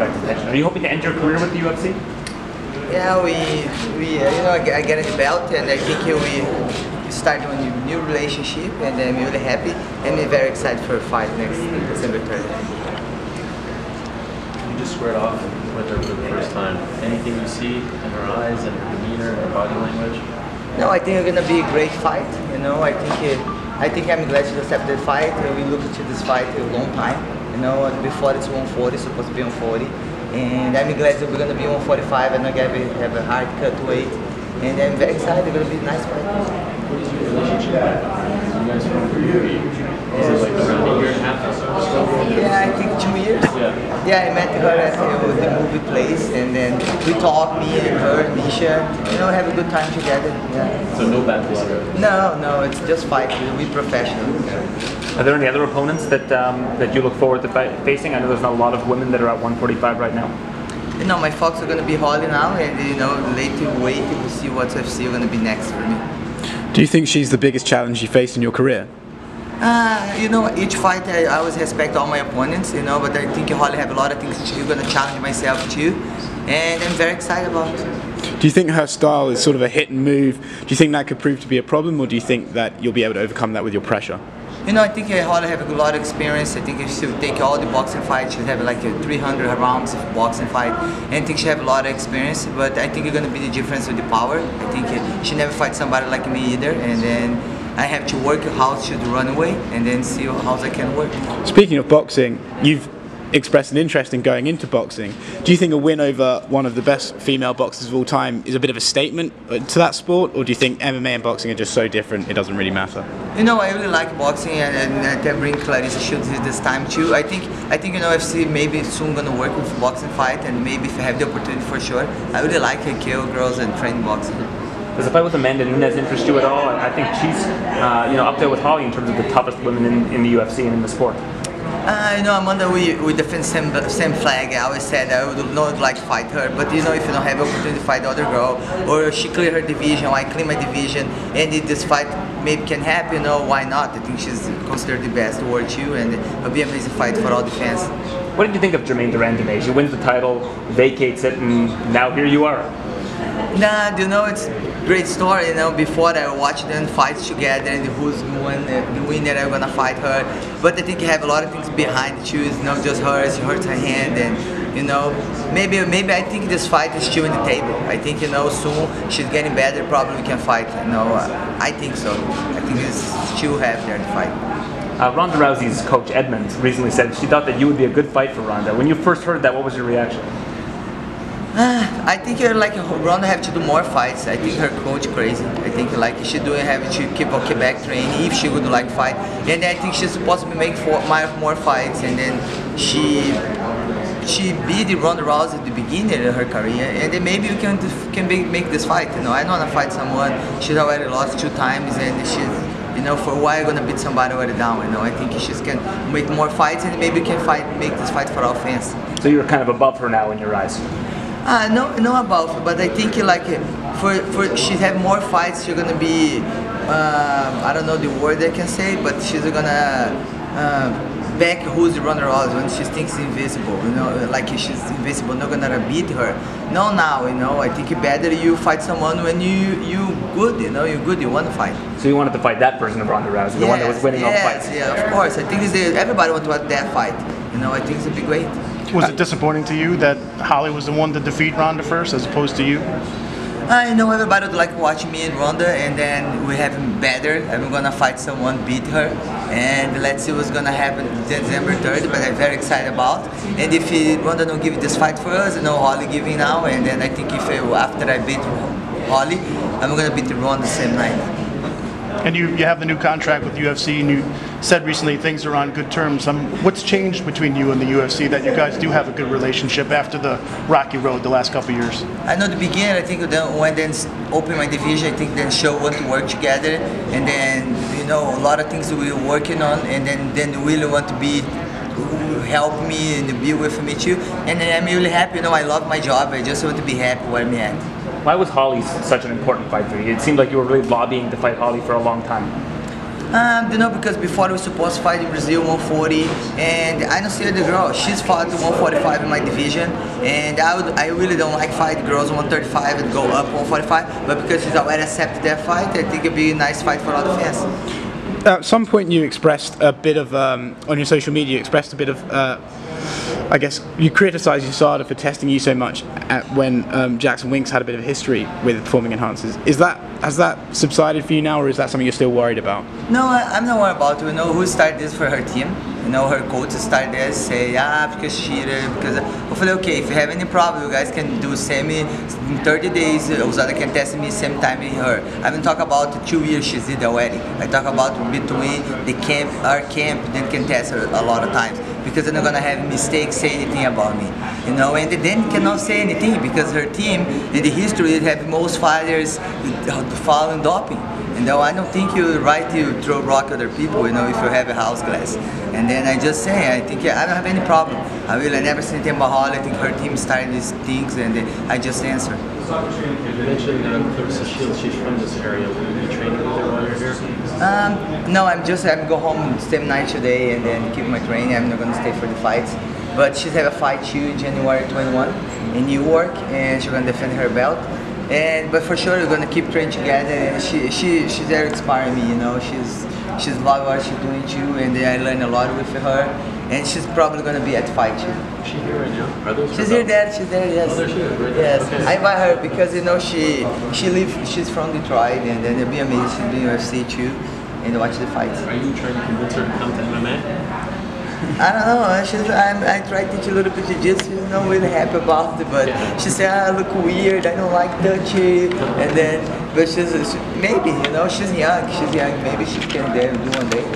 Are you hoping to end your career with the UFC? Yeah, I get a belt, and I think we start a new relationship, and I'm really happy, and I'm very excited for a fight next December 3rd. You just squared off with her for the first time. Anything you see in her eyes and her demeanor and her body language? No, I think it's gonna be a great fight. I think I'm glad to accept the fight. We looked to this fight a long time. Before it's 140, it's supposed to be 140. And I'm glad that we're going to be 145 and not have a hard cut weight. And I'm very excited. It's going to be a nice fight. What is your relationship like? You guys from the movie? Is it like around a year and a half or so? Yeah, I think 2 years. Yeah, I met her at the movie place, and then we talked, me and her, Misha, have a good time together. Yeah. So no bad blood? No, it's just fight. We're professional. Are there any other opponents that you look forward to facing? I know there's not a lot of women that are at 145 right now. My focus are going to be Holly now, and later wait to see what's UFC going to be next for me. Do you think she's the biggest challenge you face in your career? Each fight I always respect all my opponents, but I think Holly have a lot of things she's going to challenge myself too, and I'm very excited about it. Do you think her style is sort of a hit and move? Do you think that could prove to be a problem, or do you think that you'll be able to overcome that with your pressure? I think Holly have a lot of experience. I think if she would take all the boxing fights, she'll have like 300 rounds of boxing fight. And I think she have a lot of experience, but I think it's going to be the difference with the power. I think she never fight somebody like me either, and then I have to work how to run away and then see how I can work. Speaking of boxing, you've expressed an interest in going into boxing. Do you think a win over one of the best female boxers of all time is a bit of a statement to that sport, or do you think MMA and boxing are just so different it doesn't really matter? I really like boxing, and I bring Clarissa Shields this time too. I think UFC maybe soon gonna work with boxing fight, and maybe if I have the opportunity for sure. I really like kill girls and train boxing. Does the fight with Amanda Nunes interest you at all? I think she's up there with Holly in terms of the toughest women in the UFC and in the sport. Amanda, we defend same flag. I always said I would not like to fight her, but if you don't have opportunity to fight the other girl, or she clear her division, or I clear my division, and if this fight maybe can happen, why not? I think she's considered the best world too, and it'll be an amazing fight for all the fans. What did you think of Germaine Durand? She wins the title, vacates it, and now here you are. It's a great story. Before I watched them fight together, and who's won, the winner, I'm gonna fight her. But I think you have a lot of things behind too. It's not just her. She hurts her hand, and maybe I think this fight is still in the table. I think soon she's getting better. Probably we can fight. I think so. I think it's still have there to fight. Ronda Rousey's coach Edmonds recently said she thought that you would be a good fight for Ronda. When you first heard that, what was your reaction? I think Ronda have to do more fights. I think her coach crazy. I think she do have to keep on Quebec training if she would fight. And I think she's supposed to make more fights. And then she beat Ronda Rousey at the beginning of her career. And then maybe we can make this fight. I don't want to fight someone. She's already lost 2 times, and she's. For a while, gonna beat somebody already down. I think she can make more fights, and maybe we can make this fight for all fans. So you're kind of above her now in your eyes. No above, but I think for she have more fights, she's gonna be I don't know the word I can say, but she's gonna back who's Ronda Rousey when she thinks invisible. She's invisible, not gonna beat her. No, now I think it's better you fight someone when you good. You're good. You want to fight. So you wanted to fight that version of Ronda Rousey, the one that was winning all fights. Yeah, of course. I think everybody wants to watch that fight. I think it'll be great. Was it disappointing to you that Holly was the one to defeat Ronda first as opposed to you? I know everybody would like to watch me and Ronda, and then we have better. I'm gonna fight someone, beat her, and let's see what's gonna happen December 3rd. But I'm very excited about. And if Ronda don't give this fight for us, Holly giving now, and then I think after I beat Holly, I'm gonna beat Ronda the same night. And you have the new contract with UFC, and you said recently things are on good terms. What's changed between you and the UFC that you guys do have a good relationship after the rocky road the last couple of years? I know the beginning, I think when then open my division, I think then show want to work together, and then a lot of things we were working on, and then really want to be help me and be with me too. And I'm really happy. I love my job. I just want to be happy where I'm at. Why was Holly such an important fight for you? It seemed like you were really lobbying to fight Holly for a long time. Because before we were supposed to fight in Brazil 140, and I don't see the girl. She's fought 145 in my division, and I really don't like fight girls 135 and go up 145. But because she's already accepted that fight, I think it'd be a nice fight for all the fans. At some point, you expressed a bit of on your social media. You expressed a bit of. I guess you criticised USADA for testing you so much when Jackson Winks had a bit of a history with performing enhancers. Has that subsided for you now, or is that something you're still worried about? No, I'm not worried about it. You know who started this for her team. You know, her coach started this, say, because she cheated, because I feel okay, if you have any problem, you guys can do semi in 30 days, USADA can test me same time with her. I haven't talked about 2 years she did already. I talk about between the camp, our camp, then can test her a lot of times, because they're not gonna have mistakes, say anything about me. You know, and then cannot say anything, because her team, in the history, they have most fighters following doping. You know, I don't think you're right to throw rock at other people, you know, if you have a house glass. And then I just say, I think I don't have any problem. I never say anything about Holly. I think her team started these things, and I just answer. You mentioned Clarissa Shields, she's from this area. Will you be training with her while you're here? No, I'm go home same night today and then keep my training. I'm not gonna stay for the fights. But she's have a fight too, January 21 in New York, and she's gonna defend her belt. But for sure we're gonna keep training together. And she's very inspiring me, you know. She's love what she's doing too, and I learn a lot with her. And she's probably gonna be at fight too. Is she here right now? Are those She's here, Dad. She's there. Yes. Oh, there she is, right there. Yes. Okay. I invite her because you know she's from Detroit, and then it'll be amazing. She's been UFC too, and watch the fights. Are you trying to convince her to come to MMA? I don't know. I try to teach a little bit of jiu-jitsu. She's not really happy about it, but she said, I look weird. I don't like touchy. And then, but maybe, you know, she's young. Maybe she can do one day.